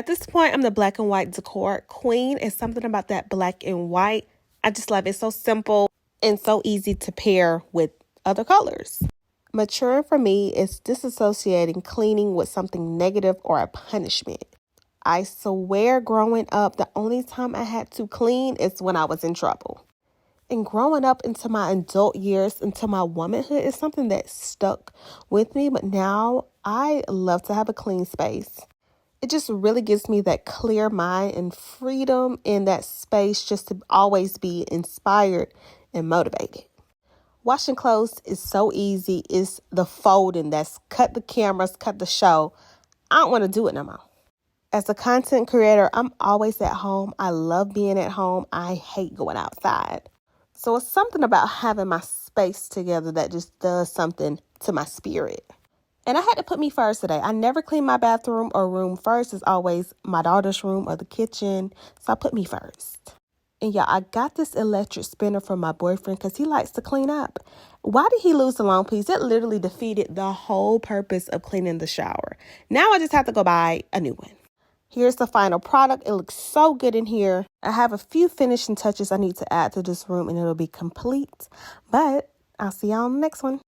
At this point, I'm the black and white decor queen. It's something about that black and white. I just love it. It's so simple and so easy to pair with other colors. Maturing for me is disassociating cleaning with something negative or a punishment. I swear growing up, the only time I had to clean is when I was in trouble. And growing up into my adult years, into my womanhood, is something that stuck with me. But now I love to have a clean space. It just really gives me that clear mind and freedom in that space just to always be inspired and motivated. Washing clothes is so easy. It's the folding that's cut the cameras, cut the show. I don't want to do it no more. As a content creator, I'm always at home. I love being at home. I hate going outside. So it's something about having my space together that just does something to my spirit. And I had to put me first today. I never clean my bathroom or room first. It's always my daughter's room or the kitchen. So I put me first. And yeah, I got this electric spinner from my boyfriend because he likes to clean up. Why did he lose the long piece? It literally defeated the whole purpose of cleaning the shower. Now I just have to go buy a new one. Here's the final product. It looks so good in here. I have a few finishing touches I need to add to this room and it'll be complete. But I'll see y'all on the next one.